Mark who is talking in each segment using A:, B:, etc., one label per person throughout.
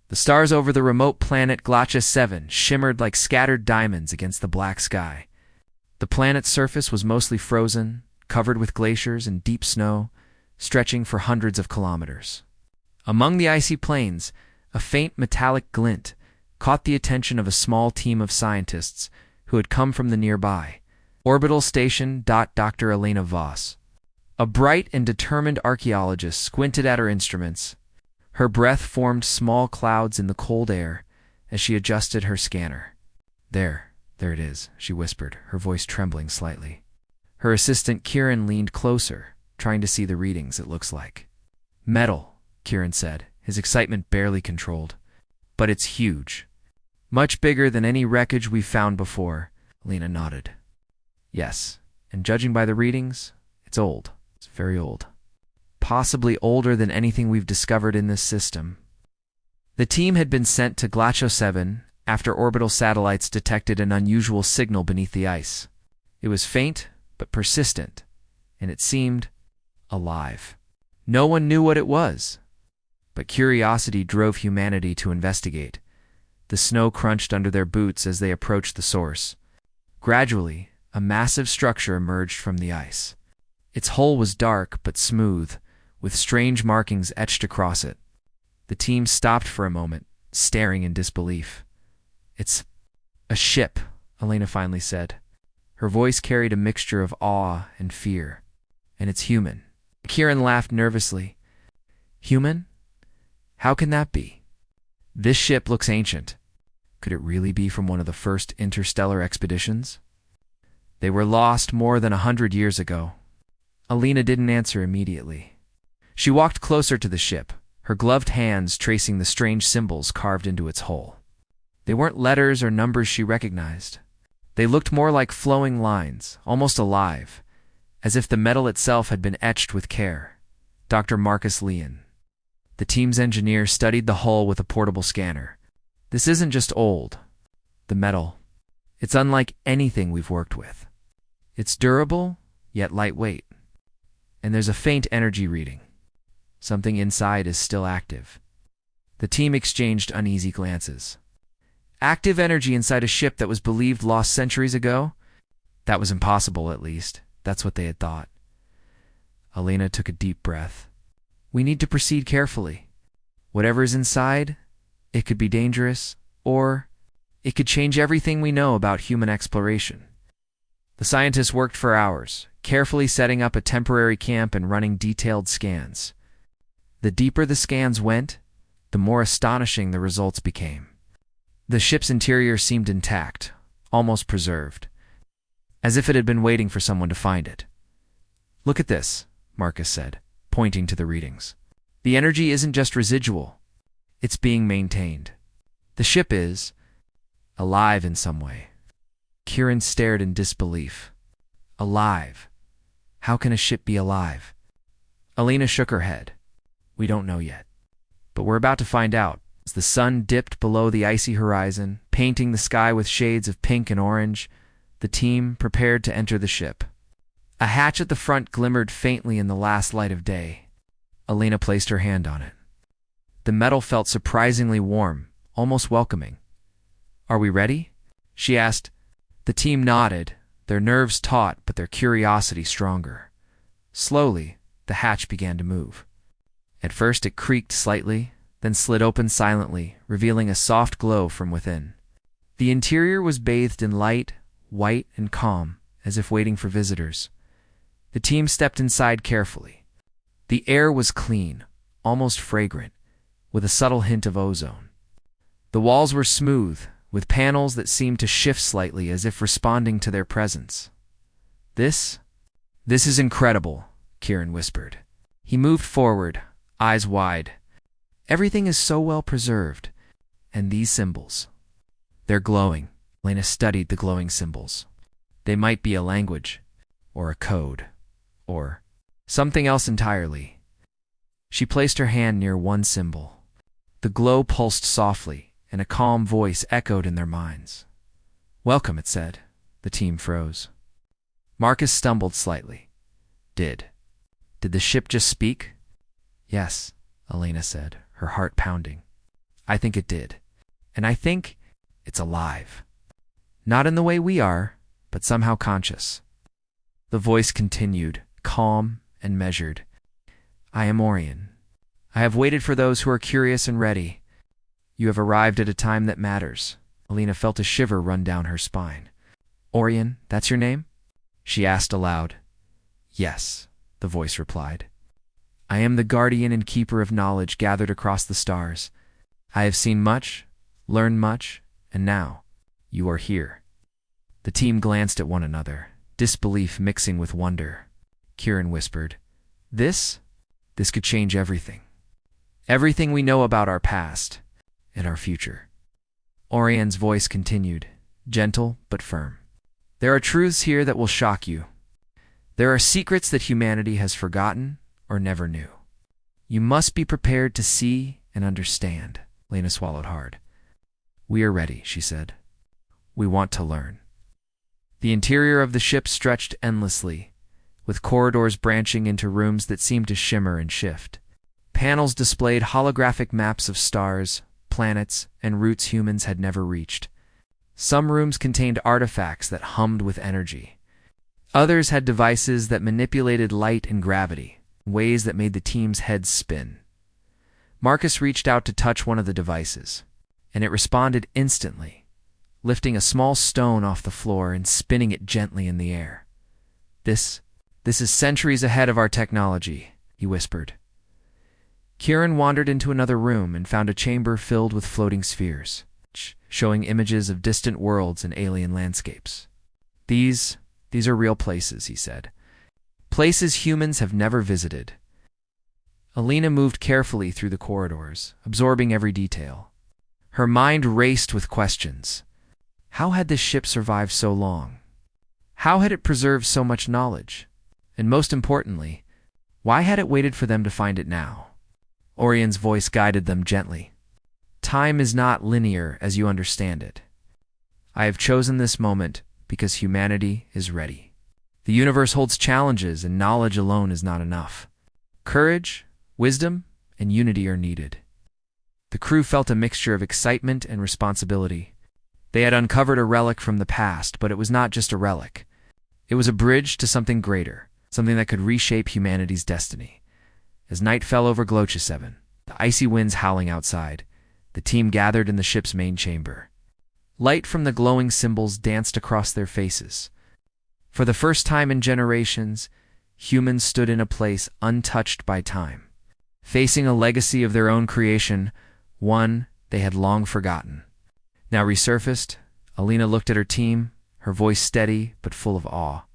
A: The stars over the remote planet Galactic 7 shimmered like scattered diamonds against the black sky. The planet's surface was mostly frozen, covered with glaciers and deep snow, stretching for hundreds of kilometers. Among the icy plains, a faint metallic glint caught the attention of a small team of scientists who had come from the nearby orbital station. Dr. Elena Voss, a bright and determined archaeologist, squinted at her instruments. Her breath formed small clouds in the cold air as she adjusted her scanner. There it is, she whispered, her voice trembling slightly. Her assistant Kieran leaned closer, trying to see the readings, it looks like. Metal, Kieran said, his excitement barely controlled. But it's huge. Much bigger than any wreckage we've found before. Lena nodded. Yes, and judging by the readings, it's old. It's very old. Possibly older than anything we've discovered in this system. The team had been sent to Galactic 7 after orbital satellites detected an unusual signal beneath the ice. It was faint, but persistent, and it seemed alive. No one knew what it was, but curiosity drove humanity to investigate. The snow crunched under their boots as they approached the source. Gradually, a massive structure emerged from the ice. Its hull was dark but smooth, with strange markings etched across it. The team stopped for a moment, staring in disbelief. It's a ship, Elena finally said. Her voice carried a mixture of awe and fear. And it's human. Kieran laughed nervously. Human? How can that be? This ship looks ancient. Could it really be from one of the first interstellar expeditions? They were lost more than 100 years ago. Elena didn't answer immediately. She walked closer to the ship, her gloved hands tracing the strange symbols carved into its hull. They weren't letters or numbers she recognized. They looked more like flowing lines, almost alive, as if the metal itself had been etched with care. Dr. Marcus Leon, the team's engineer, studied the hull with a portable scanner. This isn't just old. The metal, it's unlike anything we've worked with. It's durable, yet lightweight. And there's a faint energy reading. Something inside is still active. The team exchanged uneasy glances. Active energy inside a ship that was believed lost centuries ago? That was impossible, at least. That's what they had thought. Elena took a deep breath. We need to proceed carefully. Whatever is inside, it could be dangerous, or it could change everything we know about human exploration. The scientists worked for hours, carefully setting up a temporary camp and running detailed scans. The deeper the scans went, the more astonishing the results became. The ship's interior seemed intact, almost preserved, as if it had been waiting for someone to find it. Look at this, Marcus said, pointing to the readings. The energy isn't just residual. It's being maintained. The ship is alive in some way. Kieran stared in disbelief. Alive? How can a ship be alive? Elena shook her head. We don't know yet. But we're about to find out. As the sun dipped below the icy horizon, painting the sky with shades of pink and orange, the team prepared to enter the ship. A hatch at the front glimmered faintly in the last light of day. Elena placed her hand on it. The metal felt surprisingly warm, almost welcoming. Are we ready? She asked. The team nodded, their nerves taut but their curiosity stronger. Slowly, the hatch began to move. At first it creaked slightly, then slid open silently, revealing a soft glow from within. The interior was bathed in light, white and calm, as if waiting for visitors. The team stepped inside carefully. The air was clean, almost fragrant, with a subtle hint of ozone. The walls were smooth, with panels that seemed to shift slightly as if responding to their presence. This is incredible, Kieran whispered. He moved forward, eyes wide. Everything is so well preserved. And these symbols. They're glowing. Lena studied the glowing symbols. They might be a language, or a code, or something else entirely. She placed her hand near one symbol. The glow pulsed softly, and a calm voice echoed in their minds. Welcome, it said. The team froze. Marcus stumbled slightly. Did the ship just speak? Yes, Elena said, her heart pounding. I think it did. And I think it's alive. Not in the way we are, but somehow conscious. The voice continued, calm and measured. I am Orion. I have waited for those who are curious and ready. You have arrived at a time that matters. Alina felt a shiver run down her spine. Orion, that's your name? She asked aloud. Yes, the voice replied. I am the guardian and keeper of knowledge gathered across the stars. I have seen much, learned much, and now you are here. The team glanced at one another, disbelief mixing with wonder. Kieran whispered, This could change everything. Everything we know about our past and our future. Orion's voice continued, gentle but firm. There are truths here that will shock you. There are secrets that humanity has forgotten or never knew. You must be prepared to see and understand. Lena swallowed hard. We are ready, she said. We want to learn. The interior of the ship stretched endlessly, with corridors branching into rooms that seemed to shimmer and shift. Panels displayed holographic maps of stars, planets, and routes humans had never reached. Some rooms contained artifacts that hummed with energy. Others had devices that manipulated light and gravity, in ways that made the team's heads spin. Marcus reached out to touch one of the devices, and it responded instantly, lifting a small stone off the floor and spinning it gently in the air. This is centuries ahead of our technology, he whispered. Kieran wandered into another room and found a chamber filled with floating spheres, showing images of distant worlds and alien landscapes. These are real places, he said. Places humans have never visited. Alina moved carefully through the corridors, absorbing every detail. Her mind raced with questions. How had this ship survived so long? How had it preserved so much knowledge? And most importantly, why had it waited for them to find it now? Orion's voice guided them gently. Time is not linear as you understand it. I have chosen this moment because humanity is ready. The universe holds challenges, and knowledge alone is not enough. Courage, wisdom, and unity are needed. The crew felt a mixture of excitement and responsibility. They had uncovered a relic from the past, but it was not just a relic. It was a bridge to something greater, something that could reshape humanity's destiny. As night fell over Glocha 7, the icy winds howling outside, the team gathered in the ship's main chamber. Light from the glowing symbols danced across their faces. For the first time in generations, humans stood in a place untouched by time, facing a legacy of their own creation, one they had long forgotten. Now resurfaced, Alina looked at her team, her voice steady but full of awe.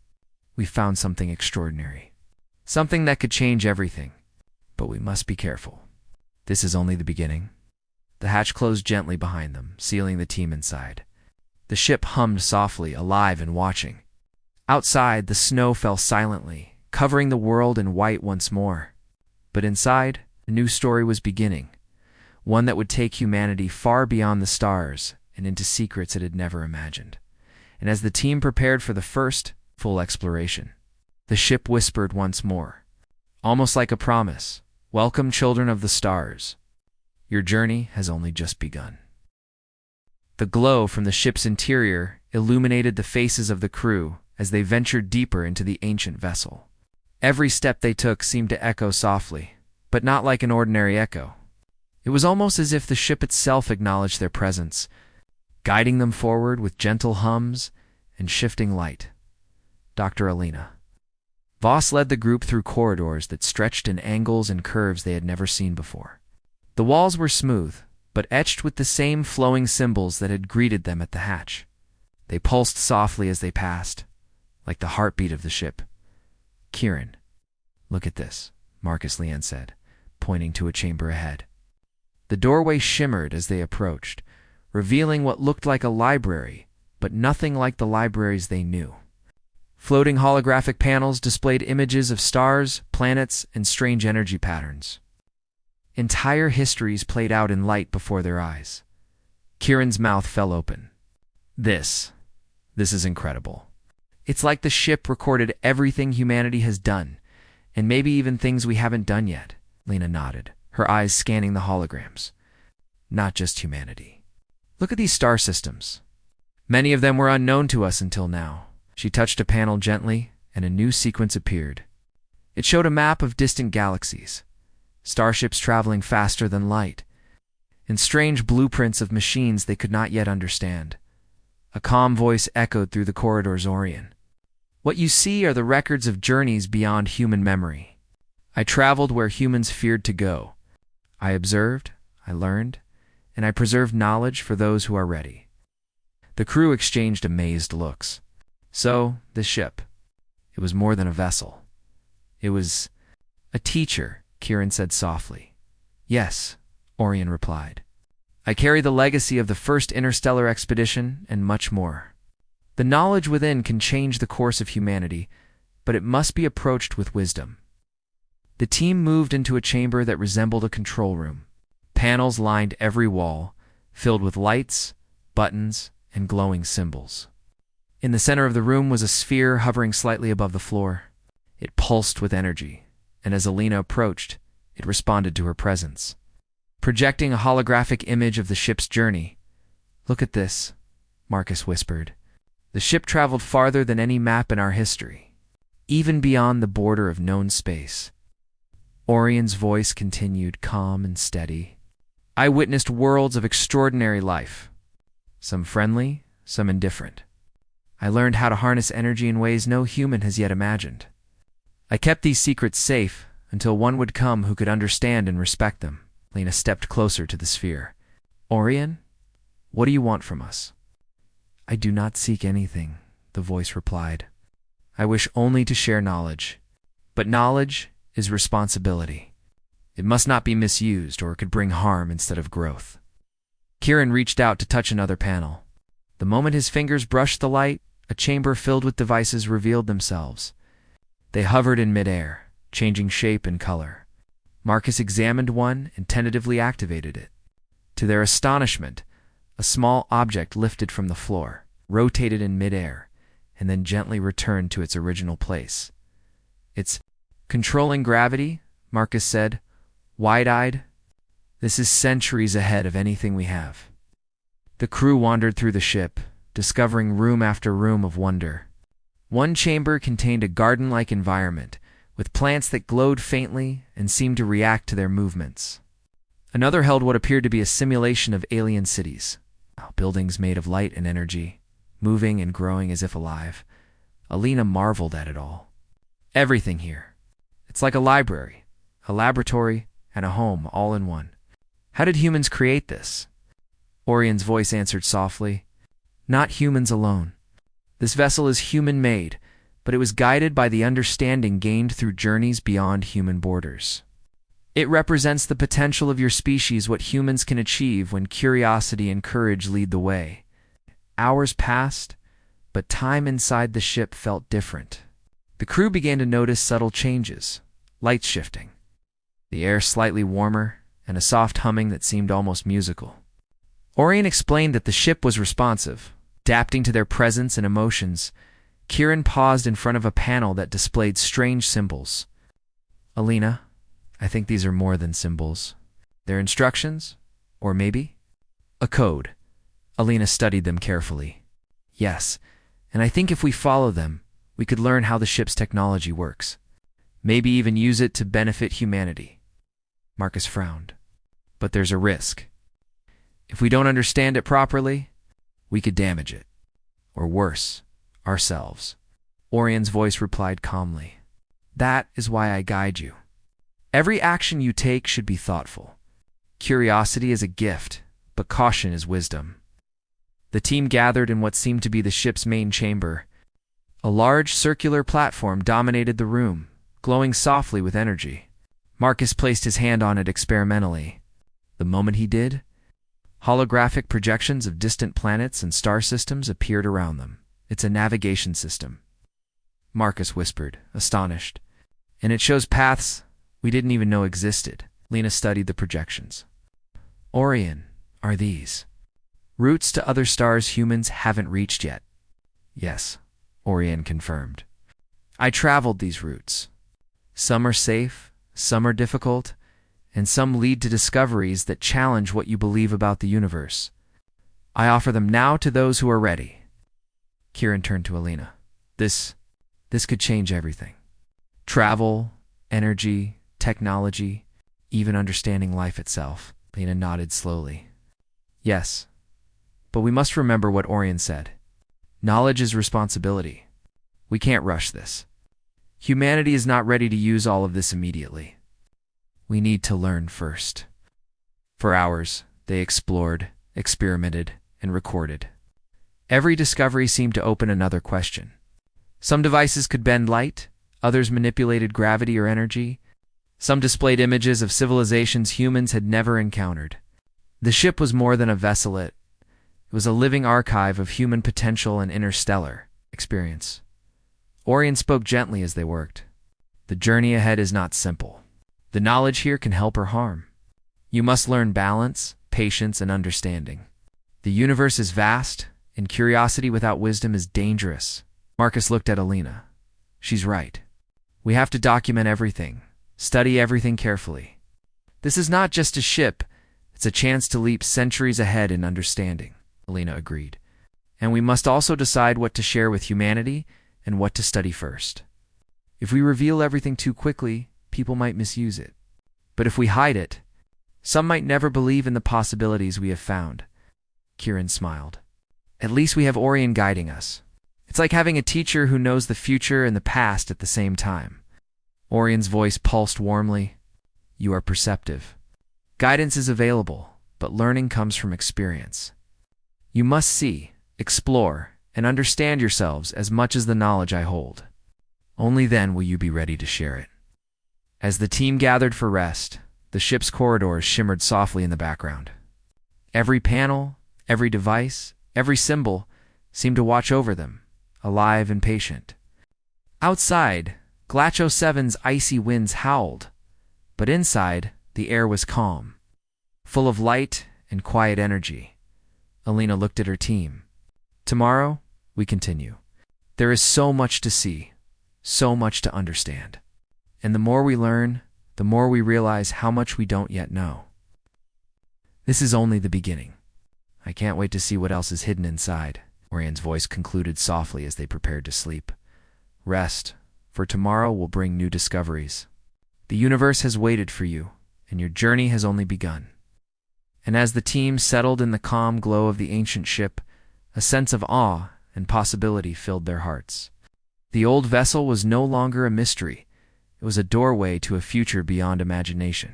A: We found something extraordinary. Something that could change everything. But we must be careful. This is only the beginning. The hatch closed gently behind them, sealing the team inside. The ship hummed softly, alive and watching. Outside, the snow fell silently, covering the world in white once more. But inside, a new story was beginning, one that would take humanity far beyond the stars and into secrets it had never imagined. And as the team prepared for the first full exploration, the ship whispered once more, almost like a promise, "Welcome, children of the stars. Your journey has only just begun." The glow from the ship's interior illuminated the faces of the crew as they ventured deeper into the ancient vessel. Every step they took seemed to echo softly, but not like an ordinary echo. It was almost as if the ship itself acknowledged their presence, guiding them forward with gentle hums and shifting light. Dr. Alina. Voss led the group through corridors that stretched in angles and curves they had never seen before. The walls were smooth, but etched with the same flowing symbols that had greeted them at the hatch. They pulsed softly as they passed, like the heartbeat of the ship. Kieran, look at this, Marcus Lian said, pointing to a chamber ahead. The doorway shimmered as they approached, revealing what looked like a library, but nothing like the libraries they knew. Floating holographic panels displayed images of stars, planets, and strange energy patterns. Entire histories played out in light before their eyes. Kieran's mouth fell open. This is incredible. It's like the ship recorded everything humanity has done, and maybe even things we haven't done yet. Lena nodded, her eyes scanning the holograms. not just humanity. Look at these star systems. Many of them were unknown to us until now. She touched a panel gently, and a new sequence appeared. It showed a map of distant galaxies, starships traveling faster than light, and strange blueprints of machines they could not yet understand. A calm voice echoed through the corridors. Orion, what you see are the records of journeys beyond human memory. I traveled where humans feared to go. I observed, I learned, and I preserved knowledge for those who are ready. The crew exchanged amazed looks. So, this ship. It was more than a vessel. It was a teacher, Kieran said softly. Yes, Orion replied. I carry the legacy of the first interstellar expedition and much more. The knowledge within can change the course of humanity, but it must be approached with wisdom. The team moved into a chamber that resembled a control room. Panels lined every wall, filled with lights, buttons, and glowing symbols. In the center of the room was a sphere hovering slightly above the floor. It pulsed with energy, and as Alina approached, it responded to her presence, projecting a holographic image of the ship's journey. Look at this, Marcus whispered. The ship traveled farther than any map in our history, even beyond the border of known space. Orion's voice continued calm and steady. I witnessed worlds of extraordinary life, some friendly, some indifferent. I learned how to harness energy in ways no human has yet imagined. I kept these secrets safe until one would come who could understand and respect them. Lena stepped closer to the sphere. Orion, what do you want from us? I do not seek anything, the voice replied. I wish only to share knowledge. But knowledge is responsibility. It must not be misused or it could bring harm instead of growth. Kieran reached out to touch another panel. The moment his fingers brushed the light, a chamber filled with devices revealed themselves. They hovered in midair, changing shape and color. Marcus examined one and tentatively activated it. To their astonishment, a small object lifted from the floor, rotated in midair, and then gently returned to its original place. It's controlling gravity, Marcus said, wide-eyed. This is centuries ahead of anything we have. The crew wandered through the ship, discovering room after room of wonder. One chamber contained a garden-like environment, with plants that glowed faintly and seemed to react to their movements. Another held what appeared to be a simulation of alien cities, buildings made of light and energy, moving and growing as if alive. Alina marveled at it all. Everything here. It's like a library, a laboratory, and a home all in one. How did humans create this? Orion's voice answered softly. Not humans alone. This vessel is human-made, but it was guided by the understanding gained through journeys beyond human borders. It represents the potential of your species, what humans can achieve when curiosity and courage lead the way. Hours passed, but time inside the ship felt different. The crew began to notice subtle changes, lights shifting, the air slightly warmer, and a soft humming that seemed almost musical. Orion explained that the ship was responsive, adapting to their presence and emotions. Kieran paused in front of a panel that displayed strange symbols. Alina, I think these are more than symbols. They're instructions? Or maybe a code. Alina studied them carefully. Yes, and I think if we follow them, we could learn how the ship's technology works. Maybe even use it to benefit humanity. Marcus frowned. But there's a risk. If we don't understand it properly, we could damage it. Or worse, ourselves. Orion's voice replied calmly. That is why I guide you. Every action you take should be thoughtful. Curiosity is a gift, but caution is wisdom. The team gathered in what seemed to be the ship's main chamber. A large circular platform dominated the room, glowing softly with energy. Marcus placed his hand on it experimentally. The moment he did, holographic projections of distant planets and star systems appeared around them. It's a navigation system, Marcus whispered, astonished. And it shows paths we didn't even know existed. Lena studied the projections. Orion, are these routes to other stars humans haven't reached yet? Yes, Orion confirmed. I traveled these routes. Some are safe, some are difficult, and some lead to discoveries that challenge what you believe about the universe. I offer them now to those who are ready." Kieran turned to Alina. This could change everything. Travel, energy, technology, even understanding life itself." Alina nodded slowly. "Yes, but we must remember what Orion said. Knowledge is responsibility. We can't rush this. Humanity is not ready to use all of this immediately. We need to learn first." For hours, they explored, experimented, and recorded. Every discovery seemed to open another question. Some devices could bend light, others manipulated gravity or energy. Some displayed images of civilizations humans had never encountered. The ship was more than a vessel. It was a living archive of human potential and interstellar experience. Orion spoke gently as they worked. "The journey ahead is not simple. The knowledge here can help or harm. You must learn balance, patience, and understanding. The universe is vast, and curiosity without wisdom is dangerous." Marcus looked at Alina. "She's right. We have to document everything, study everything carefully. This is not just a ship, it's a chance to leap centuries ahead in understanding." Alina agreed. "And we must also decide what to share with humanity and what to study first. If we reveal everything too quickly, people might misuse it. But if we hide it, some might never believe in the possibilities we have found." Kieran smiled. "At least we have Orion guiding us. It's like having a teacher who knows the future and the past at the same time." Orion's voice pulsed warmly. "You are perceptive. Guidance is available, but learning comes from experience. You must see, explore, and understand yourselves as much as the knowledge I hold. Only then will you be ready to share it." As the team gathered for rest, the ship's corridors shimmered softly in the background. Every panel, every device, every symbol seemed to watch over them, alive and patient. Outside, Glacho 7's icy winds howled, but inside, the air was calm, full of light and quiet energy. Alina looked at her team. "Tomorrow, we continue. There is so much to see, so much to understand. And the more we learn, the more we realize how much we don't yet know. This is only the beginning. I can't wait to see what else is hidden inside." Orion's voice concluded softly as they prepared to sleep. "Rest, for tomorrow will bring new discoveries. The universe has waited for you, and your journey has only begun." And as the team settled in the calm glow of the ancient ship, a sense of awe and possibility filled their hearts. The old vessel was no longer a mystery. It was a doorway to a future beyond imagination,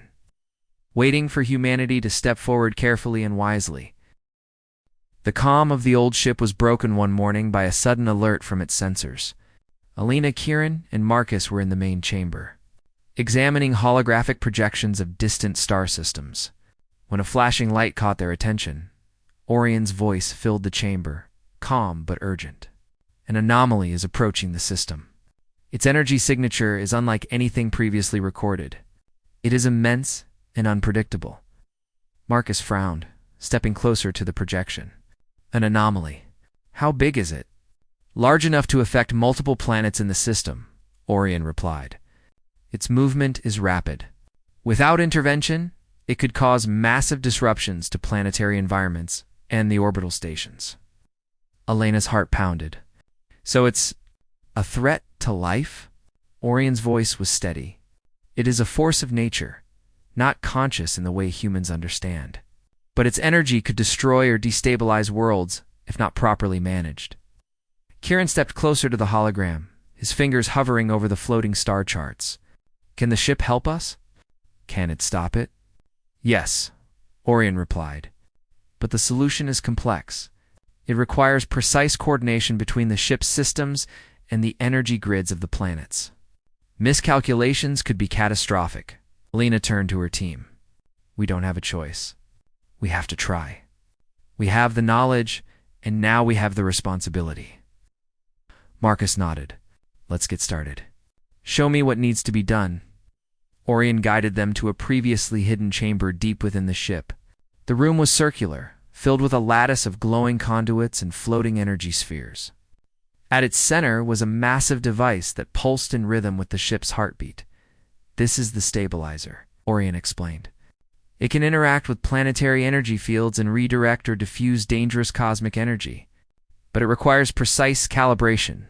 A: waiting for humanity to step forward carefully and wisely. The calm of the old ship was broken one morning by a sudden alert from its sensors. Alina, Kieran, and Marcus were in the main chamber, examining holographic projections of distant star systems. When a flashing light caught their attention, Orion's voice filled the chamber, calm but urgent. "An anomaly is approaching the system. Its energy signature is unlike anything previously recorded. It is immense and unpredictable." Marcus frowned, stepping closer to the projection. "An anomaly. How big is it?" "Large enough to affect multiple planets in the system," Orion replied. "Its movement is rapid. Without intervention, it could cause massive disruptions to planetary environments and the orbital stations." Alina's heart pounded. "So it's a threat to life?" Orion's voice was steady. "It is a force of nature, not conscious in the way humans understand. But its energy could destroy or destabilize worlds if not properly managed." Kieran stepped closer to the hologram, his fingers hovering over the floating star charts. "Can the ship help us? Can it stop it?" "Yes," Orion replied. "But the solution is complex. It requires precise coordination between the ship's systems and the energy grids of the planets. Miscalculations could be catastrophic." Alina turned to her team. "We don't have a choice. We have to try. We have the knowledge, and now we have the responsibility." Marcus nodded. "Let's get started. Show me what needs to be done." Orion guided them to a previously hidden chamber deep within the ship. The room was circular, filled with a lattice of glowing conduits and floating energy spheres. At its center was a massive device that pulsed in rhythm with the ship's heartbeat. "This is the stabilizer," Orion explained. It can interact with planetary energy fields and redirect or diffuse dangerous cosmic energy. But it requires precise calibration.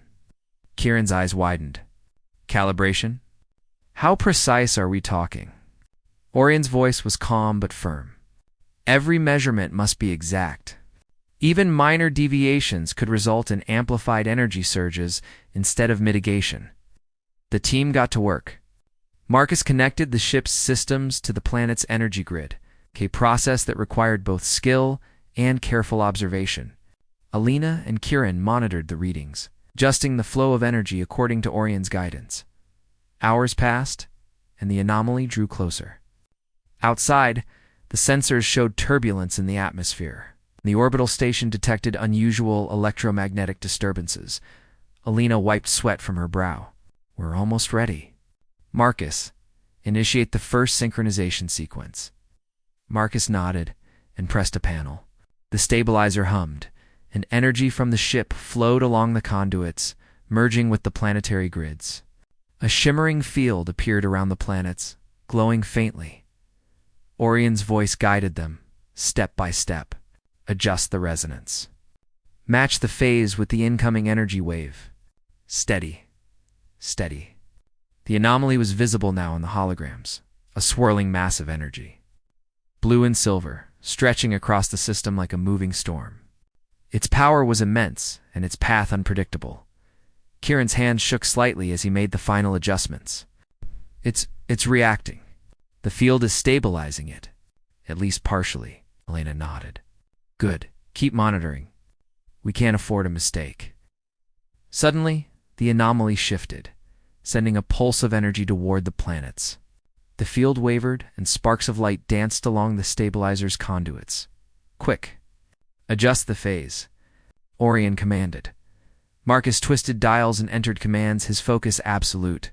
A: Kieran's eyes widened. Calibration? How precise are we talking? Orion's voice was calm but firm. Every measurement must be exact. Even minor deviations could result in amplified energy surges instead of mitigation. The team got to work. Marcus connected the ship's systems to the planet's energy grid, a process that required both skill and careful observation. Alina and Kieran monitored the readings, adjusting the flow of energy according to Orion's guidance. Hours passed, and the anomaly drew closer. Outside, the sensors showed turbulence in the atmosphere. The orbital station detected unusual electromagnetic disturbances. Alina wiped sweat from her brow. We're almost ready. Marcus, initiate the first synchronization sequence. Marcus nodded and pressed a panel. The stabilizer hummed, and energy from the ship flowed along the conduits, merging with the planetary grids. A shimmering field appeared around the planets, glowing faintly. Orion's voice guided them, step by step. Adjust the resonance. Match the phase with the incoming energy wave. Steady. Steady. The anomaly was visible now in the holograms, a swirling mass of energy. Blue and silver, stretching across the system like a moving storm. Its power was immense, and its path unpredictable. Kieran's hand shook slightly as he made the final adjustments. It's reacting. The field is stabilizing it. At least partially, Elena nodded. Good. Keep monitoring. We can't afford a mistake. Suddenly, the anomaly shifted, sending a pulse of energy toward the planets. The field wavered, and sparks of light danced along the stabilizer's conduits. Quick. Adjust the phase, Orion commanded. Marcus twisted dials and entered commands, his focus absolute.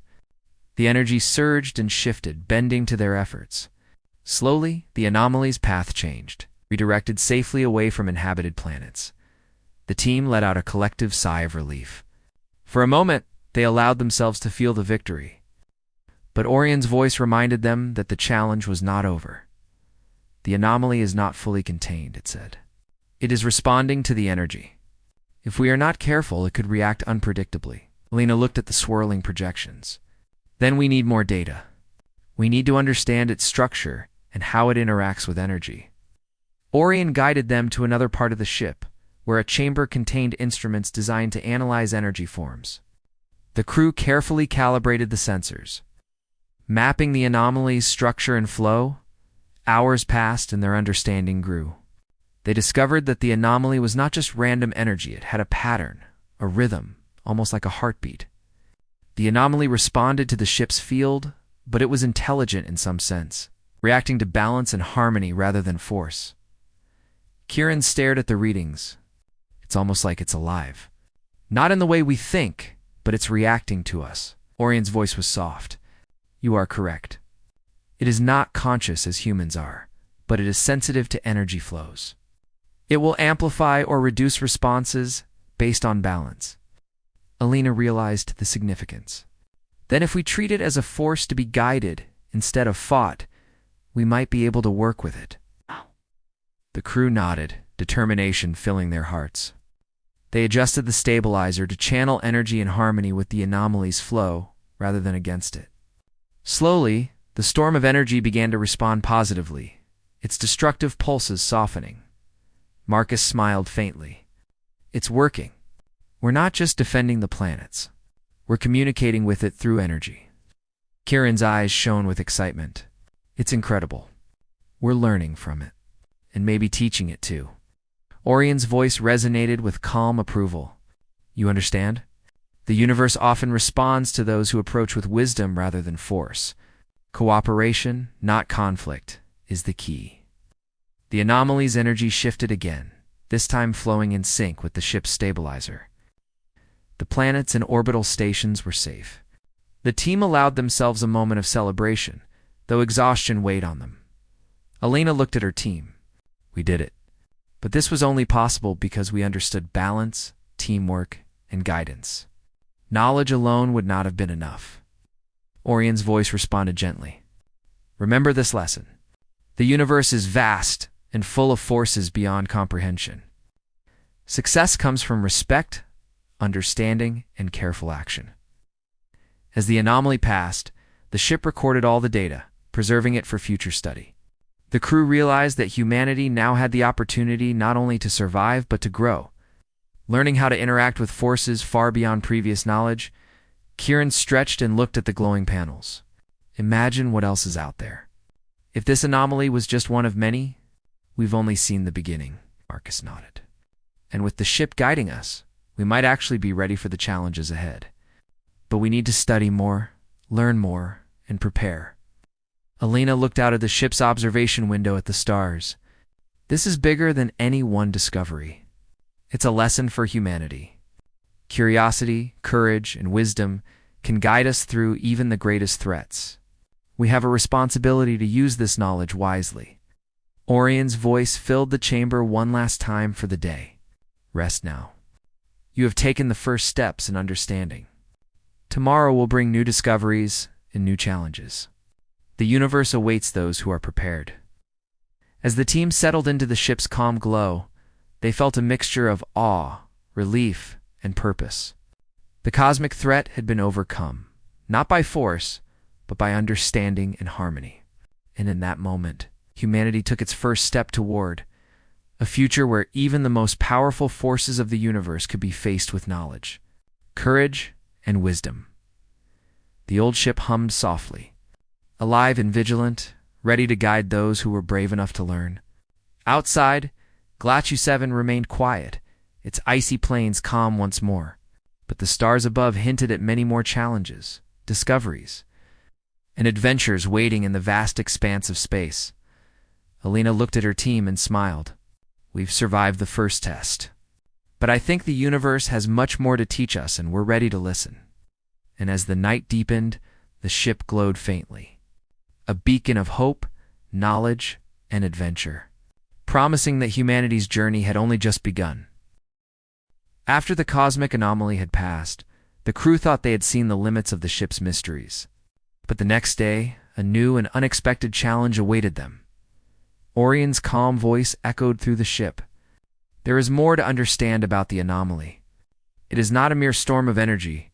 A: The energy surged and shifted, bending to their efforts. Slowly, the anomaly's path changed, redirected safely away from inhabited planets. The team let out a collective sigh of relief. For a moment, they allowed themselves to feel the victory. But Orion's voice reminded them that the challenge was not over. The anomaly is not fully contained, it said. It is responding to the energy. If we are not careful, it could react unpredictably. Lena looked at the swirling projections. Then we need more data. We need to understand its structure and how it interacts with energy. Orion guided them to another part of the ship, where a chamber contained instruments designed to analyze energy forms. The crew carefully calibrated the sensors. Mapping the anomaly's structure and flow, hours passed and their understanding grew. They discovered that the anomaly was not just random energy, it had a pattern, a rhythm, almost like a heartbeat. The anomaly responded to the ship's field, but it was intelligent in some sense, reacting to balance and harmony rather than force. Kieran stared at the readings. It's almost like it's alive. Not in the way we think, but it's reacting to us. Orion's voice was soft. You are correct. It is not conscious as humans are, but it is sensitive to energy flows. It will amplify or reduce responses based on balance. Alina realized the significance. Then if we treat it as a force to be guided instead of fought, we might be able to work with it. The crew nodded, determination filling their hearts. They adjusted the stabilizer to channel energy in harmony with the anomaly's flow rather than against it. Slowly, the storm of energy began to respond positively, its destructive pulses softening. Marcus smiled faintly. It's working. We're not just defending the planets. We're communicating with it through energy. Kieran's eyes shone with excitement. It's incredible. We're learning from it, and maybe teaching it too. Orion's voice resonated with calm approval. You understand? The universe often responds to those who approach with wisdom rather than force. Cooperation, not conflict, is the key. The anomaly's energy shifted again, this time flowing in sync with the ship's stabilizer. The planets and orbital stations were safe. The team allowed themselves a moment of celebration, though exhaustion weighed on them. Elena looked at her team. We did it. But this was only possible because we understood balance, teamwork, and guidance. Knowledge alone would not have been enough. Orion's voice responded gently. Remember this lesson. The universe is vast and full of forces beyond comprehension. Success comes from respect, understanding, and careful action. As the anomaly passed, the ship recorded all the data, preserving it for future study. The crew realized that humanity now had the opportunity not only to survive but to grow. Learning how to interact with forces far beyond previous knowledge, Kieran stretched and looked at the glowing panels. Imagine what else is out there. If this anomaly was just one of many, we've only seen the beginning. Marcus nodded. And with the ship guiding us, we might actually be ready for the challenges ahead. But we need to study more, learn more, and prepare. Alina looked out of the ship's observation window at the stars. This is bigger than any one discovery. It's a lesson for humanity. Curiosity, courage, and wisdom can guide us through even the greatest threats. We have a responsibility to use this knowledge wisely. Orion's voice filled the chamber one last time for the day. Rest now. You have taken the first steps in understanding. Tomorrow will bring new discoveries and new challenges. The universe awaits those who are prepared. As the team settled into the ship's calm glow, they felt a mixture of awe, relief, and purpose. The cosmic threat had been overcome, not by force, but by understanding and harmony. And in that moment, humanity took its first step toward a future where even the most powerful forces of the universe could be faced with knowledge, courage, and wisdom. The old ship hummed softly, alive and vigilant, ready to guide those who were brave enough to learn. Outside, Galactic 7 remained quiet, its icy plains calm once more, but the stars above hinted at many more challenges, discoveries, and adventures waiting in the vast expanse of space. Alina looked at her team and smiled. We've survived the first test. But I think the universe has much more to teach us, and we're ready to listen. And as the night deepened, the ship glowed faintly. A beacon of hope, knowledge, and adventure, promising that humanity's journey had only just begun. After the cosmic anomaly had passed, the crew thought they had seen the limits of the ship's mysteries. But the next day, a new and unexpected challenge awaited them. Orion's calm voice echoed through the ship. There is more to understand about the anomaly. It is not a mere storm of energy.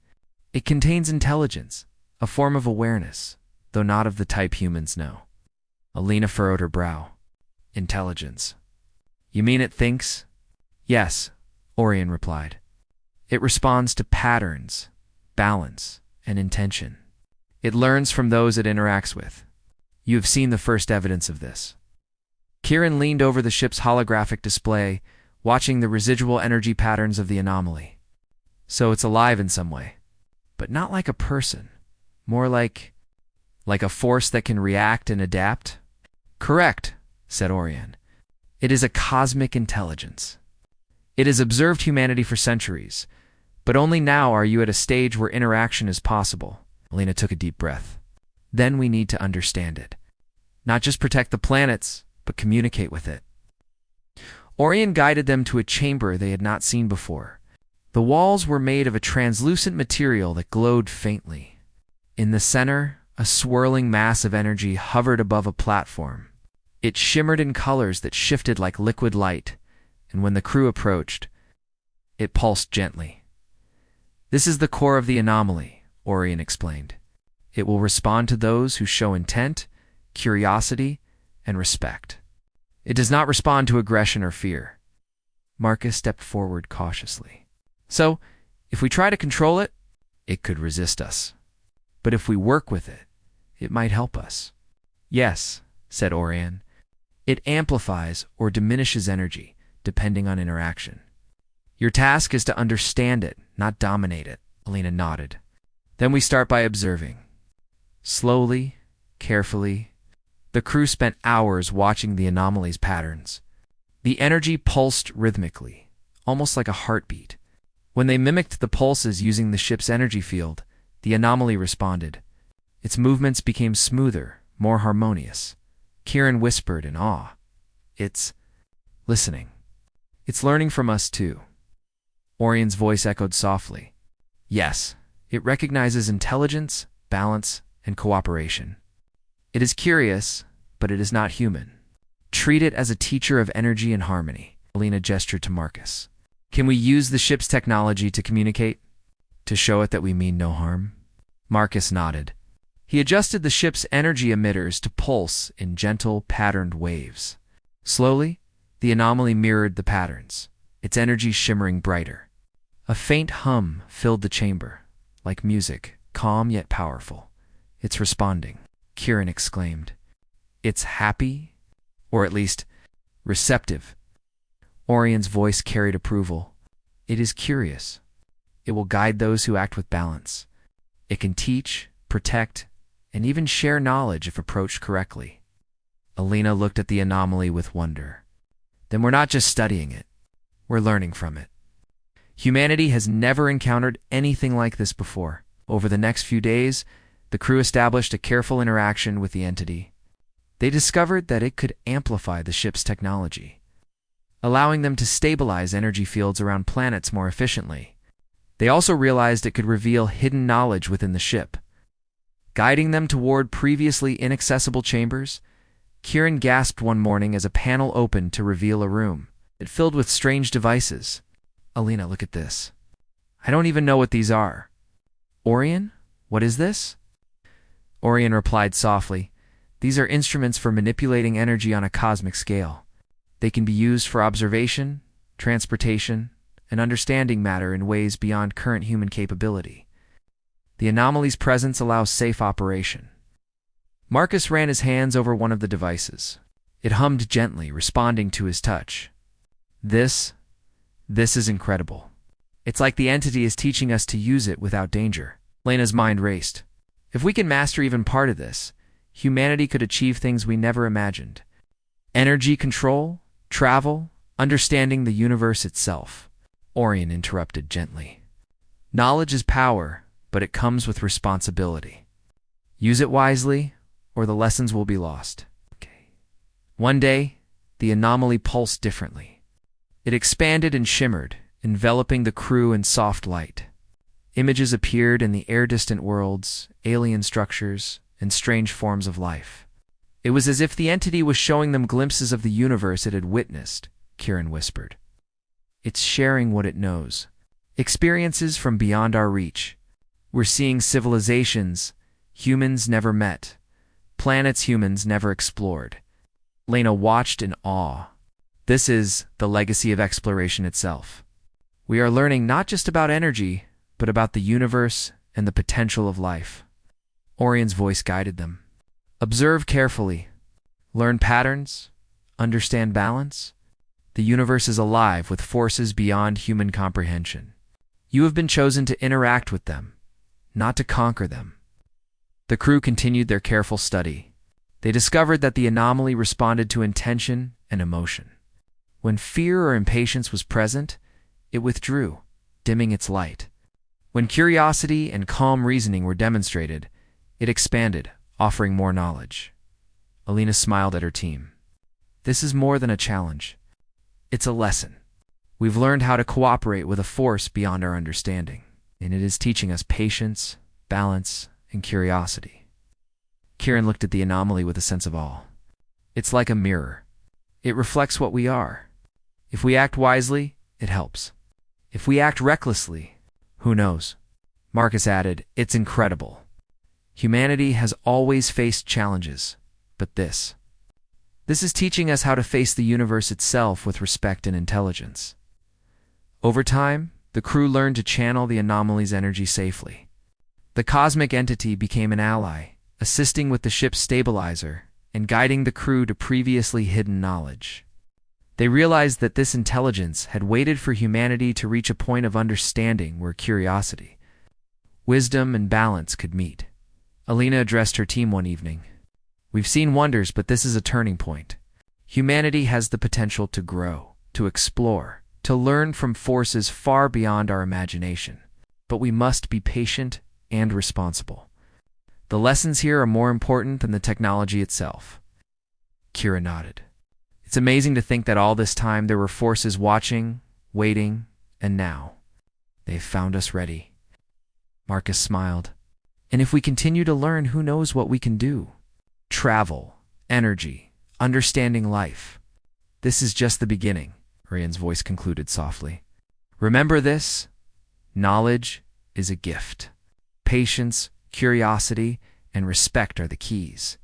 A: It contains intelligence, a form of awareness, though not of the type humans know. Alina furrowed her brow. Intelligence. You mean it thinks? Yes, Orion replied. It responds to patterns, balance, and intention. It learns from those it interacts with. You have seen the first evidence of this. Kieran leaned over the ship's holographic display, watching the residual energy patterns of the anomaly. So it's alive in some way, but not like a person. More like a force that can react and adapt? Correct, said Orion. It is a cosmic intelligence. It has observed humanity for centuries, but only now are you at a stage where interaction is possible. Alina took a deep breath. Then we need to understand it. Not just protect the planets, but communicate with it. Orion guided them to a chamber they had not seen before. The walls were made of a translucent material that glowed faintly. In the center, a swirling mass of energy hovered above a platform. It shimmered in colors that shifted like liquid light, and when the crew approached, it pulsed gently. This is the core of the anomaly, Orion explained. It will respond to those who show intent, curiosity, and respect. It does not respond to aggression or fear. Marcus stepped forward cautiously. So, if we try to control it, it could resist us. But if we work with it, it might help us. Yes, said Orion. It amplifies or diminishes energy, depending on interaction. Your task is to understand it, not dominate it, Alina nodded. Then we start by observing. Slowly, carefully, the crew spent hours watching the anomaly's patterns. The energy pulsed rhythmically, almost like a heartbeat. When they mimicked the pulses using the ship's energy field, the anomaly responded. Its movements became smoother, more harmonious. Kieran whispered in awe. It's listening. It's learning from us too. Orion's voice echoed softly. Yes, it recognizes intelligence, balance, and cooperation. It is curious, but it is not human. Treat it as a teacher of energy and harmony. Alina gestured to Marcus. Can we use the ship's technology to communicate? To show it that we mean no harm? Marcus nodded. He adjusted the ship's energy emitters to pulse in gentle, patterned waves. Slowly, the anomaly mirrored the patterns, its energy shimmering brighter. A faint hum filled the chamber, like music, calm yet powerful. It's responding, Kieran exclaimed. It's happy? Or at least, receptive. Orion's voice carried approval. It is curious. It will guide those who act with balance. It can teach, protect, and even share knowledge if approached correctly. Alina looked at the anomaly with wonder. Then we're not just studying it. We're learning from it. Humanity has never encountered anything like this before. Over the next few days, the crew established a careful interaction with the entity. They discovered that it could amplify the ship's technology, allowing them to stabilize energy fields around planets more efficiently. They also realized it could reveal hidden knowledge within the ship. Guiding them toward previously inaccessible chambers, Kieran gasped one morning as a panel opened to reveal a room. It filled with strange devices. Alina, look at this. I don't even know what these are. Orion? What is this? Orion replied softly. These are instruments for manipulating energy on a cosmic scale. They can be used for observation, transportation, and understanding matter in ways beyond current human capability. The anomaly's presence allows safe operation. Marcus ran his hands over one of the devices. It hummed gently, responding to his touch. This is incredible. It's like the entity is teaching us to use it without danger. Lena's mind raced. If we can master even part of this, humanity could achieve things we never imagined. Energy control, travel, understanding the universe itself. Orion interrupted gently. Knowledge is power, but it comes with responsibility. Use it wisely, or the lessons will be lost. One day, the anomaly pulsed differently. It expanded and shimmered, enveloping the crew in soft light. Images appeared in the air-distant worlds, alien structures, and strange forms of life. It was as if the entity was showing them glimpses of the universe it had witnessed, Kieran whispered. It's sharing what it knows. Experiences from beyond our reach. We're seeing civilizations humans never met, planets humans never explored. Lena watched in awe. This is the legacy of exploration itself. We are learning not just about energy, but about the universe and the potential of life. Orion's voice guided them. Observe carefully. Learn patterns. Understand balance. The universe is alive with forces beyond human comprehension. You have been chosen to interact with them, not to conquer them. The crew continued their careful study. They discovered that the anomaly responded to intention and emotion. When fear or impatience was present, it withdrew, dimming its light. When curiosity and calm reasoning were demonstrated, it expanded, offering more knowledge. Alina smiled at her team. This is more than a challenge. It's a lesson. We've learned how to cooperate with a force beyond our understanding, and it is teaching us patience, balance, and curiosity. Kieran looked at the anomaly with a sense of awe. It's like a mirror. It reflects what we are. If we act wisely, it helps. If we act recklessly, who knows? Marcus added, it's incredible. Humanity has always faced challenges, but this is teaching us how to face the universe itself with respect and intelligence. Over time, the crew learned to channel the anomaly's energy safely. The cosmic entity became an ally, assisting with the ship's stabilizer and guiding the crew to previously hidden knowledge. They realized that this intelligence had waited for humanity to reach a point of understanding where curiosity, wisdom, and balance could meet. Alina addressed her team one evening. We've seen wonders, but this is a turning point. Humanity has the potential to grow, to explore, to learn from forces far beyond our imagination. But we must be patient and responsible. The lessons here are more important than the technology itself. Kira nodded. It's amazing to think that all this time there were forces watching, waiting, and now they've found us ready. Marcus smiled. And if we continue to learn, who knows what we can do? travel, energy, understanding life. This is just the beginning, Orion's voice concluded softly. Remember this: knowledge is a gift. Patience, curiosity, and respect are the keys.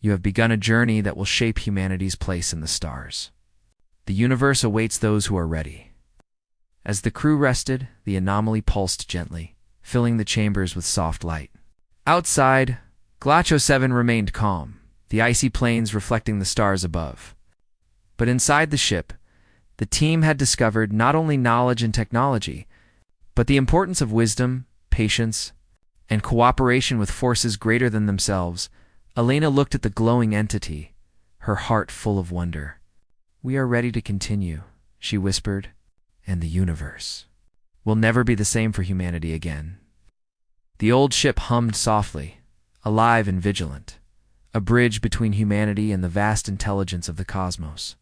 A: You have begun a journey that will shape humanity's place in the stars. The universe awaits those who are ready. As the crew rested, the anomaly pulsed gently, filling the chambers with soft light. Outside, Galactic 7 remained calm, the icy plains reflecting the stars above. But inside the ship, the team had discovered not only knowledge and technology, but the importance of wisdom, patience, and cooperation with forces greater than themselves. Elena looked at the glowing entity, her heart full of wonder. "We are ready to continue," she whispered, "and the universe will never be the same for humanity again." The old ship hummed softly, alive and vigilant, a bridge between humanity and the vast intelligence of the cosmos.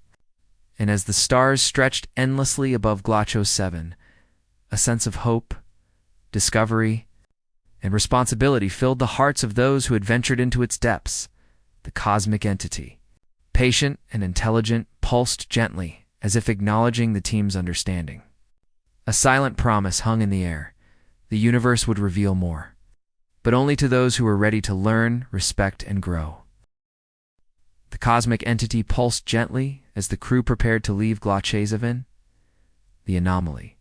A: And as the stars stretched endlessly above Galactic 7, a sense of hope, discovery, and responsibility filled the hearts of those who had ventured into its depths. The cosmic entity, patient and intelligent, pulsed gently, as if acknowledging the team's understanding. A silent promise hung in the air. The universe would reveal more, but only to those who were ready to learn, respect, and grow. The cosmic entity pulsed gently as the crew prepared to leave Galactic 7. The anomaly,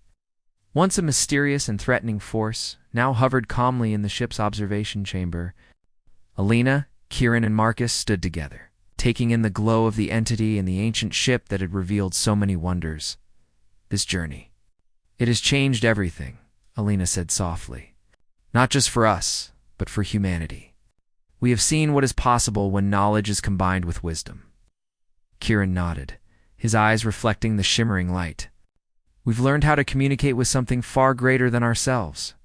A: once a mysterious and threatening force, now hovered calmly in the ship's observation chamber. Elena, Kieran, and Marcus stood together, taking in the glow of the entity and the ancient ship that had revealed so many wonders. This journey, it has changed everything, Elena said softly. Not just for us, but for humanity. We have seen what is possible when knowledge is combined with wisdom. Kieran nodded, his eyes reflecting the shimmering light. We've learned how to communicate with something far greater than ourselves,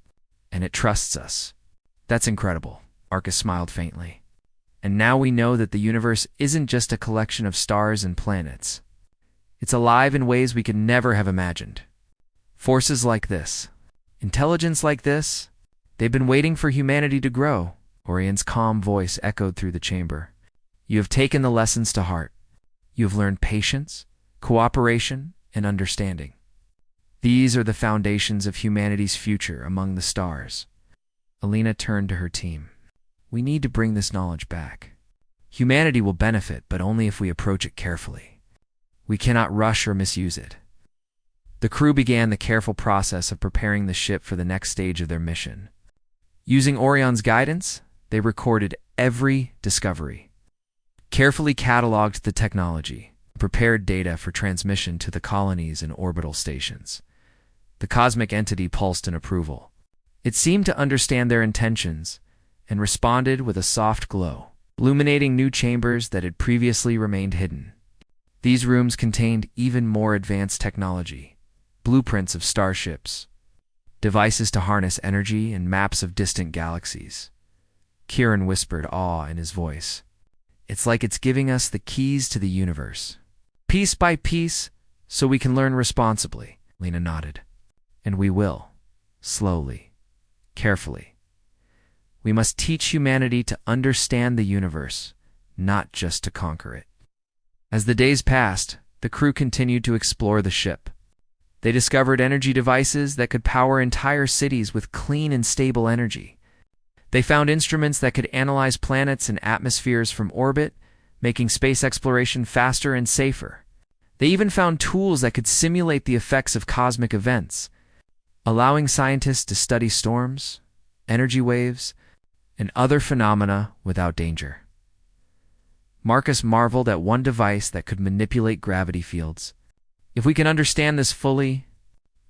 A: and it trusts us. That's incredible, Marcus smiled faintly. And now we know that the universe isn't just a collection of stars and planets. It's alive in ways we could never have imagined. Forces like this, intelligence like this, they've been waiting for humanity to grow. Orion's calm voice echoed through the chamber. You have taken the lessons to heart. You have learned patience, cooperation, and understanding. These are the foundations of humanity's future among the stars. Elena turned to her team. We need to bring this knowledge back. Humanity will benefit, but only if we approach it carefully. We cannot rush or misuse it. The crew began the careful process of preparing the ship for the next stage of their mission. Using Orion's guidance, they recorded every discovery, carefully cataloged the technology, prepared data for transmission to the colonies and orbital stations. The cosmic entity pulsed in approval. It seemed to understand their intentions and responded with a soft glow, illuminating new chambers that had previously remained hidden. These rooms contained even more advanced technology, blueprints of starships, devices to harness energy, and maps of distant galaxies. Kieran whispered awe in his voice. It's like it's giving us the keys to the universe, piece by piece, so we can learn responsibly. Lena nodded. And we will, slowly, carefully. We must teach humanity to understand the universe, not just to conquer it. As the days passed, the crew continued to explore the ship. They discovered energy devices that could power entire cities with clean and stable energy. They found instruments that could analyze planets and atmospheres from orbit, making space exploration faster and safer. They even found tools that could simulate the effects of cosmic events, allowing scientists to study storms, energy waves, and other phenomena without danger. Marcus marveled at one device that could manipulate gravity fields. If we can understand this fully,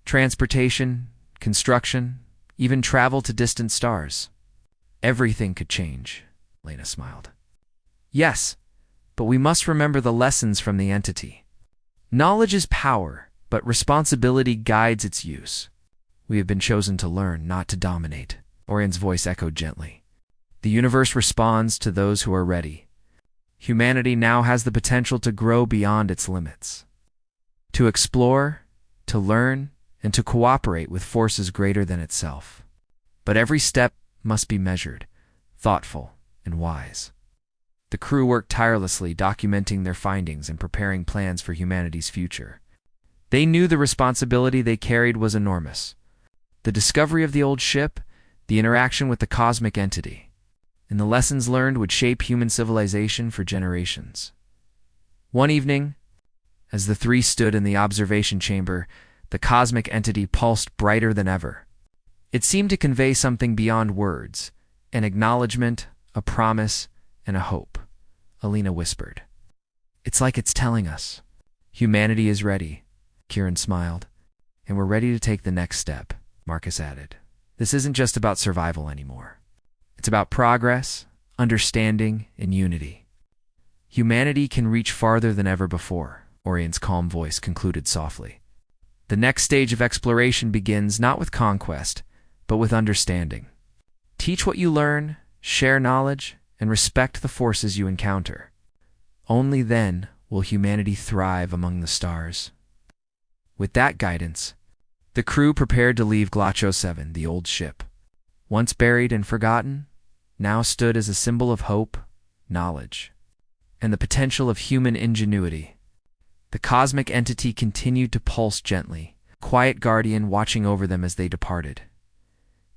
A: transportation, construction, even travel to distant stars, everything could change, Lena smiled. Yes, but we must remember the lessons from the entity. Knowledge is power, but responsibility guides its use. We have been chosen to learn, not to dominate. Orion's voice echoed gently. The universe responds to those who are ready. Humanity now has the potential to grow beyond its limits, to explore, to learn, and to cooperate with forces greater than itself. But every step must be measured, thoughtful, and wise. The crew worked tirelessly, documenting their findings and preparing plans for humanity's future. They knew the responsibility they carried was enormous. The discovery of the old ship, the interaction with the cosmic entity, and the lessons learned would shape human civilization for generations. One evening, as the three stood in the observation chamber, the cosmic entity pulsed brighter than ever. It seemed to convey something beyond words, an acknowledgement, a promise, and a hope. Alina whispered. "It's like it's telling us. Humanity is ready." Kieran smiled. "And we're ready to take the next step," Marcus added. "This isn't just about survival anymore. It's about progress, understanding, and unity. Humanity can reach farther than ever before," Orion's calm voice concluded softly. "The next stage of exploration begins not with conquest, but with understanding. Teach what you learn, share knowledge, and respect the forces you encounter. Only then will humanity thrive among the stars." With that guidance, the crew prepared to leave Glacho 7, the old ship. Once buried and forgotten, now stood as a symbol of hope, knowledge, and the potential of human ingenuity. The cosmic entity continued to pulse gently, quiet guardian watching over them as they departed.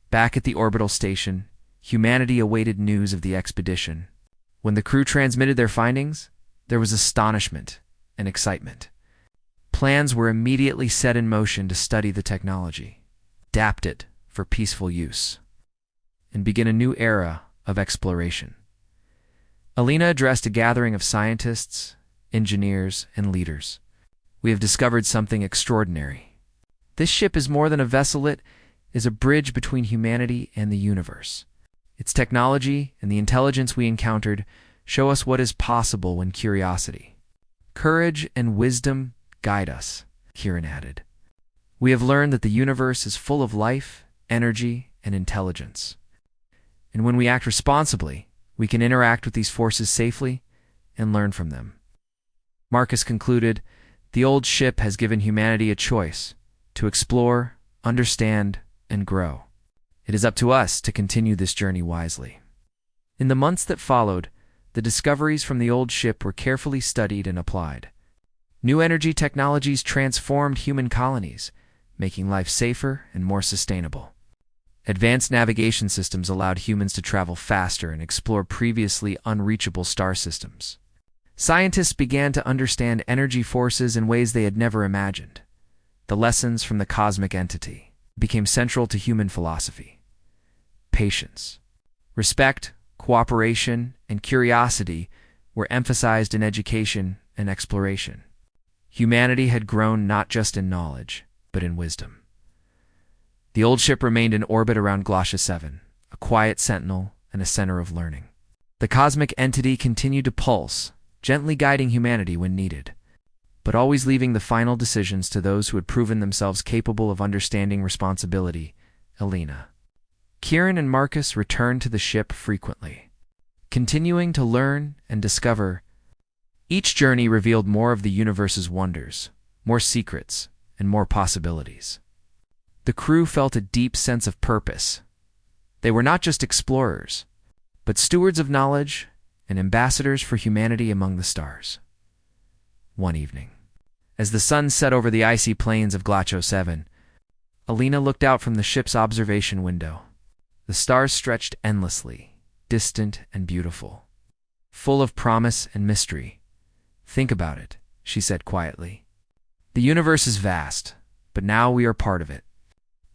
A: Back at the orbital station, humanity awaited news of the expedition. When the crew transmitted their findings, there was astonishment and excitement. Plans were immediately set in motion to study the technology, adapt it for peaceful use, and begin a new era of exploration. Alina addressed a gathering of scientists, engineers, and leaders. "We have discovered something extraordinary. This ship is more than a vessel, it is a bridge between humanity and the universe. Its technology and the intelligence we encountered show us what is possible when curiosity, courage, and wisdom guide us," Kieran added. "We have learned that the universe is full of life, energy, and intelligence. And when we act responsibly, we can interact with these forces safely and learn from them." Marcus concluded, "The old ship has given humanity a choice to explore, understand, and grow. It is up to us to continue this journey wisely." In the months that followed, the discoveries from the old ship were carefully studied and applied. New energy technologies transformed human colonies, making life safer and more sustainable. Advanced navigation systems allowed humans to travel faster and explore previously unreachable star systems. Scientists began to understand energy forces in ways they had never imagined. The lessons from the cosmic entity became central to human philosophy. Patience, respect, cooperation, and curiosity were emphasized in education and exploration. Humanity had grown not just in knowledge, but in wisdom. The old ship remained in orbit around Glacia 7, a quiet sentinel and a center of learning. The cosmic entity continued to pulse, gently guiding humanity when needed, but always leaving the final decisions to those who had proven themselves capable of understanding responsibility, Alina. Kieran and Marcus returned to the ship frequently, continuing to learn and discover. Each journey revealed more of the universe's wonders, more secrets, and more possibilities. The crew felt a deep sense of purpose. They were not just explorers, but stewards of knowledge and ambassadors for humanity among the stars. One evening, as the sun set over the icy plains of Glacho 7, Alina looked out from the ship's observation window. The stars stretched endlessly, distant and beautiful, full of promise and mystery. "Think about it," she said quietly. "The universe is vast, but now we are part of it.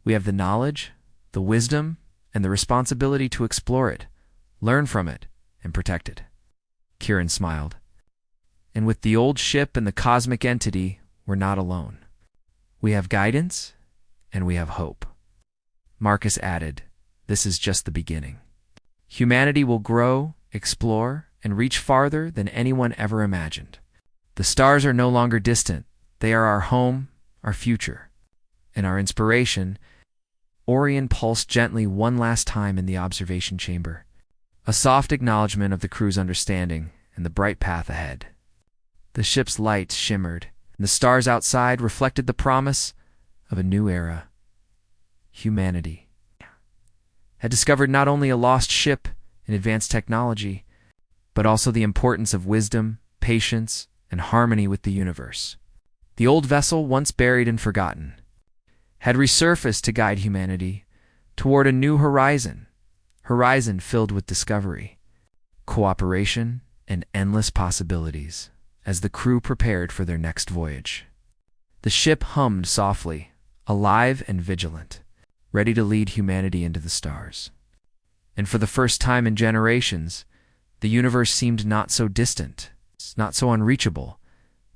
A: We have the knowledge, the wisdom, and the responsibility to explore it, learn from it, and protect it." Kieran smiled. "And with the old ship and the cosmic entity, we're not alone. We have guidance, and we have hope." Marcus added, "This is just the beginning. Humanity will grow, explore, and reach farther than anyone ever imagined. The stars are no longer distant. They are our home, our future, and our inspiration." Orion pulsed gently one last time in the observation chamber, a soft acknowledgement of the crew's understanding and the bright path ahead. The ship's lights shimmered, and the stars outside reflected the promise of a new era. Humanity had discovered not only a lost ship and advanced technology, but also the importance of wisdom, patience, and harmony with the universe. The old vessel, once buried and forgotten, had resurfaced to guide humanity toward a new horizon filled with discovery, cooperation, and endless possibilities as the crew prepared for their next voyage. The ship hummed softly, alive and vigilant, ready to lead humanity into the stars. And for the first time in generations, the universe seemed not so distant, not so unreachable,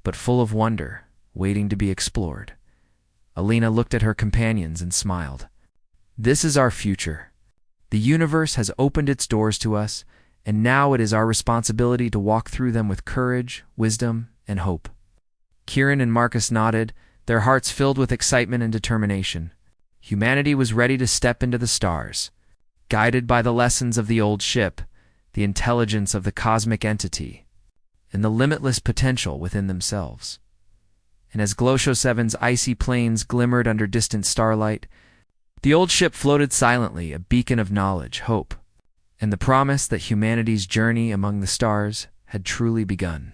A: but full of wonder, waiting to be explored. Alina looked at her companions and smiled. This is our future. The universe has opened its doors to us, and now it is our responsibility to walk through them with courage, wisdom, and hope. Kieran and Marcus nodded, their hearts filled with excitement and determination. Humanity was ready to step into the stars, guided by the lessons of the old ship, the intelligence of the cosmic entity, and the limitless potential within themselves. And as Glocio 7's icy plains glimmered under distant starlight, the old ship floated silently, a beacon of knowledge, hope, and the promise that humanity's journey among the stars had truly begun.